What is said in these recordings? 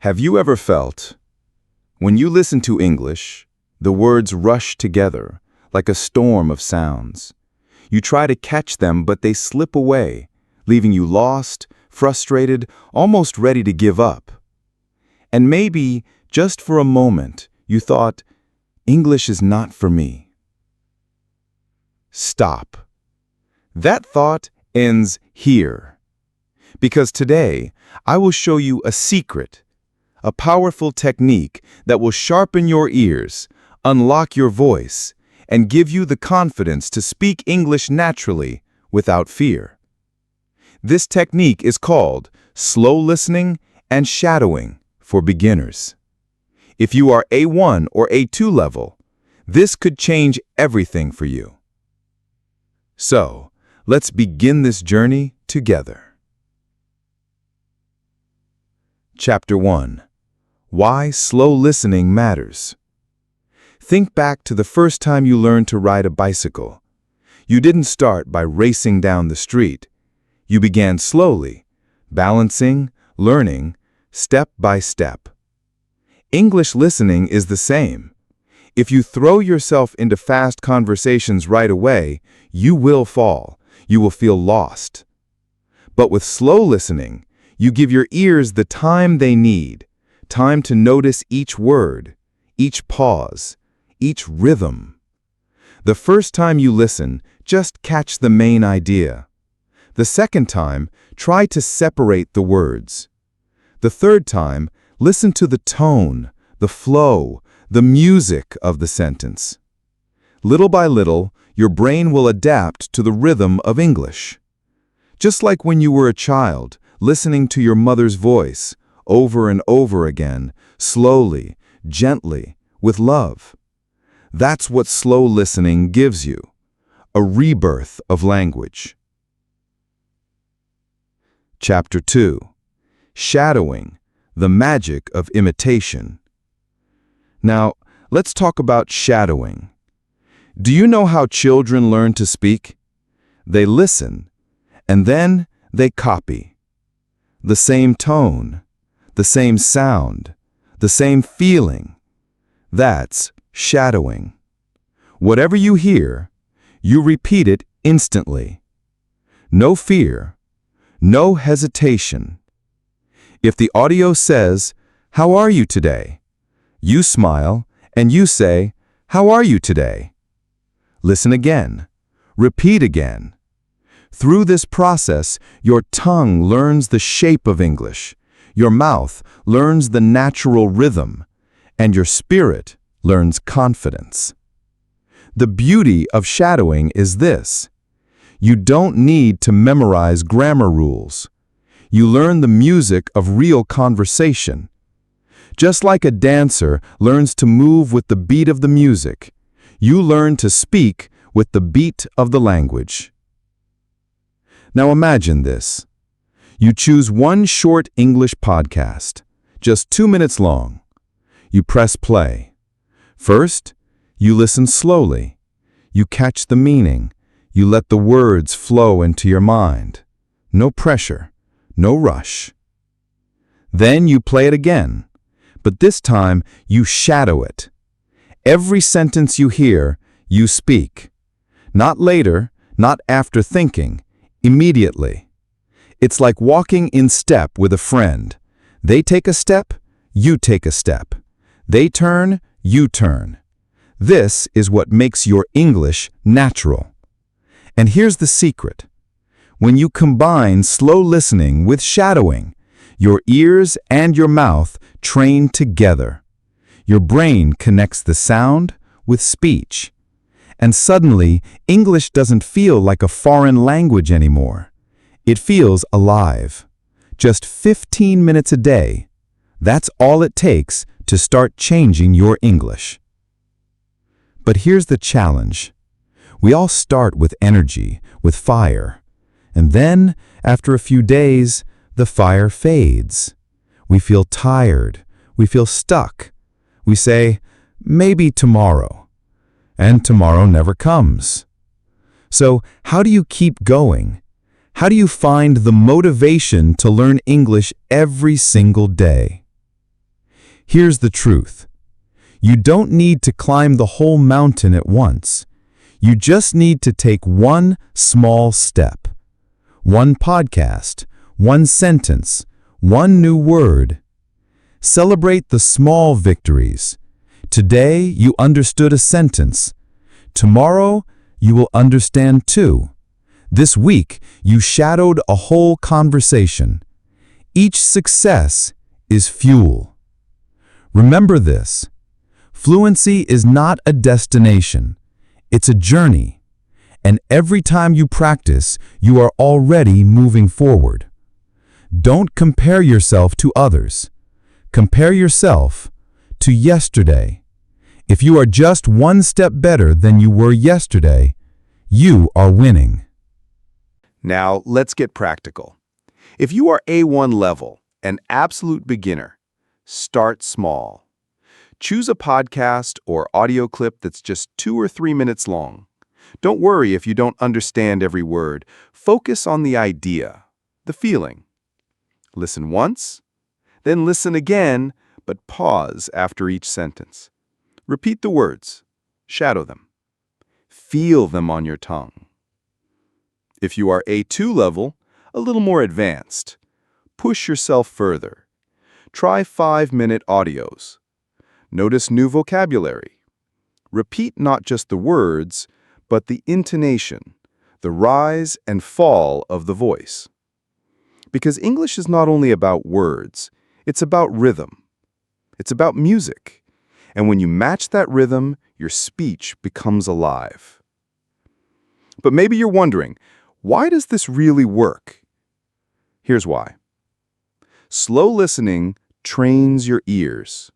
Have you ever felt, when you listen to English, the words rush together like a storm of sounds? You try to catch them, but they slip away, leaving you lost, frustrated, almost ready to give up. And maybe, just for a moment, you thought, English is not for me. Stop. That thought ends here. Because today, I will show you a secret, a powerful technique that will sharpen your ears, unlock your voice, and give you the confidence to speak English naturally without fear. This technique is called slow listening and shadowing for beginners. If you are A1 or A2 level, this could change everything for you. So, let's begin this journey together. Chapter 1. Why slow listening matters. Think back to the first time you learned to ride a bicycle. You didn't start by racing down the street. You began slowly, balancing, learning, step by step. English listening is the same. If you throw yourself into fast conversations right away, you will fall. You will feel lost. But with slow listening, you give your ears the time they need. Time to notice each word, each pause, each rhythm. The first time you listen, just catch the main idea. The second time, try to separate the words. The third time, listen to the tone, the flow, the music of the sentence. Little by little, your brain will adapt to the rhythm of English. Just like when you were a child, listening to your mother's voice, over and over again, slowly, gently, with love. That's what slow listening gives you, a rebirth of language. Chapter 2. Shadowing, the magic of imitation. Now, let's talk about shadowing. Do you know how children learn to speak? They listen, and then they copy. The same tone, the same sound, the same feeling. That's shadowing. Whatever you hear, you repeat it instantly. No fear, no hesitation. If the audio says, "How are you today?" you smile and you say, "How are you today?" Listen again. Repeat again. Through this process, your tongue learns the shape of English. Your mouth learns the natural rhythm, and your spirit learns confidence. The beauty of shadowing is this. You don't need to memorize grammar rules. You learn the music of real conversation. Just like a dancer learns to move with the beat of the music, you learn to speak with the beat of the language. Now imagine this. You choose one short English podcast, just 2 minutes long. You press play. First, you listen slowly. You catch the meaning. You let the words flow into your mind. No pressure, no rush. Then you play it again, but this time you shadow it. Every sentence you hear, you speak. Not later, not after thinking, immediately. It's like walking in step with a friend. They take a step, you take a step. They turn, you turn. This is what makes your English natural. And here's the secret. When you combine slow listening with shadowing, your ears and your mouth train together. Your brain connects the sound with speech. And suddenly, English doesn't feel like a foreign language anymore. It feels alive. Just 15 minutes a day. That's all it takes to start changing your English. But here's the challenge. We all start with energy, with fire. And then, after a few days, the fire fades. We feel tired. We feel stuck. We say, maybe tomorrow. And tomorrow never comes. So, how do you keep going? How do you find the motivation to learn English every single day? Here's the truth. You don't need to climb the whole mountain at once. You just need to take one small step. One podcast, one sentence, one new word. Celebrate the small victories. Today, you understood a sentence. Tomorrow, you will understand two. This week, you shadowed a whole conversation. Each success is fuel. Remember this. Fluency is not a destination. It's a journey. And every time you practice, you are already moving forward. Don't compare yourself to others. Compare yourself to yesterday. If you are just one step better than you were yesterday, you are winning. Now, let's get practical. If you are A1 level, an absolute beginner, start small. Choose a podcast or audio clip that's just 2 or 3 minutes long. Don't worry if you don't understand every word. Focus on the idea, the feeling. Listen once, then listen again, but pause after each sentence. Repeat the words. Shadow them. Feel them on your tongue. If you are A2 level, a little more advanced, push yourself further. Try 5-minute audios. Notice new vocabulary. Repeat not just the words, but the intonation, the rise and fall of the voice. Because English is not only about words, it's about rhythm. It's about music. And when you match that rhythm, your speech becomes alive. But maybe you're wondering, why does this really work? Here's why. Slow listening trains your ears.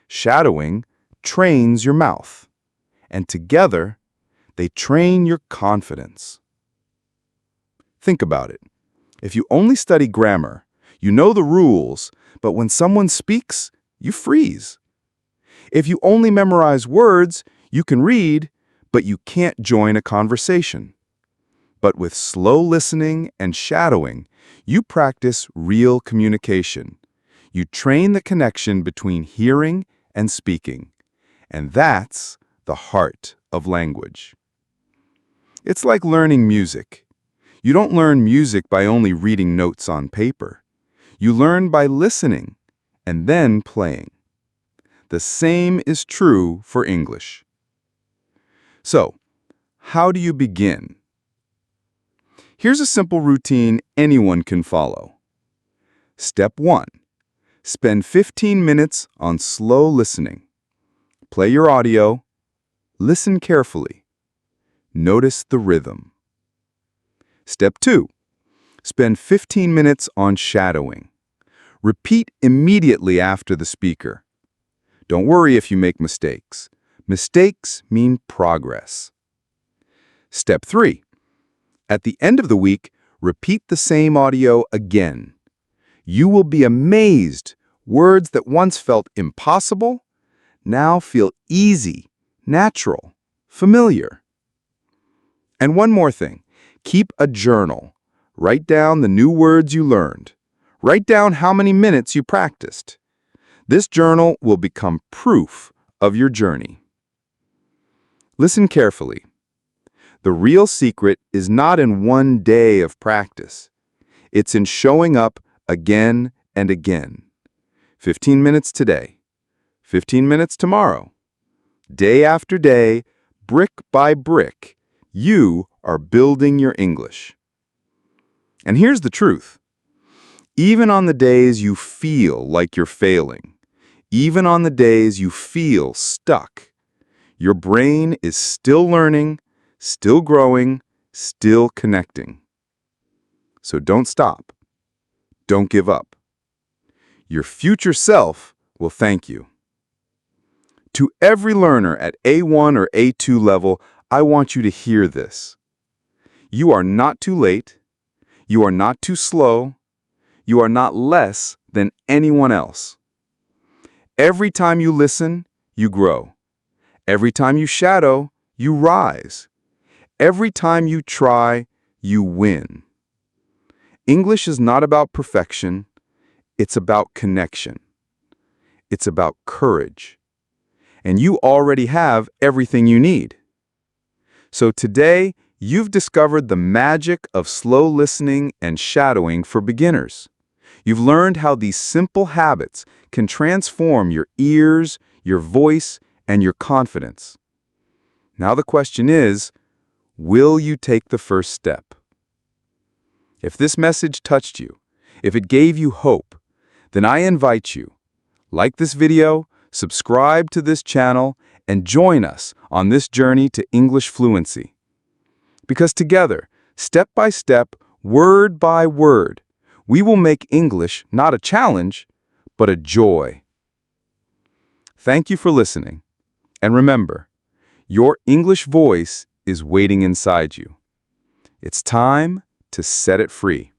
Shadowing trains your mouth. And together, they train your confidence. Think about it. If you only study grammar, you know the rules, but when someone speaks, you freeze. If you only memorize words, you can read, but you can't join a conversation. But with slow listening and shadowing, you practice real communication. You train the connection between hearing and speaking. And that's the heart of language. It's like learning music. You don't learn music by only reading notes on paper. You learn by listening and then playing. The same is true for English. So, how do you begin? Here's a simple routine anyone can follow. Step 1. Spend 15 minutes on slow listening. Play your audio. Listen carefully. Notice the rhythm. Step 2. Spend 15 minutes on shadowing. Repeat immediately after the speaker. Don't worry if you make mistakes. Mistakes mean progress. Step 3. At the end of the week, repeat the same audio again. You will be amazed. Words that once felt impossible now feel easy, natural, familiar. And one more thing. Keep a journal. Write down the new words you learned. Write down how many minutes you practiced. This journal will become proof of your journey. Listen carefully. The real secret is not in one day of practice. It's in showing up again and again. 15 minutes today. 15 minutes tomorrow. Day after day, brick by brick, you are building your English. And here's the truth. Even on the days you feel like you're failing, even on the days you feel stuck, your brain is still learning, still growing, still connecting. So don't stop. Don't give up. Your future self will thank you. To every learner at A1 or A2 level, I want you to hear this. You are not too late. You are not too slow. You are not less than anyone else. Every time you listen, you grow. Every time you shadow, you rise. Every time you try, you win. English is not about perfection. It's about connection. It's about courage. And you already have everything you need. So today, you've discovered the magic of slow listening and shadowing for beginners. You've learned how these simple habits can transform your ears, your voice, and your confidence. Now the question is, will you take the first step? If this message touched you, if it gave you hope, then I invite you, like this video, subscribe to this channel, and join us on this journey to English fluency. Because together, step by step, word by word, we will make English not a challenge, but a joy. Thank you for listening. And remember, your English voice is waiting inside you. It's time to set it free.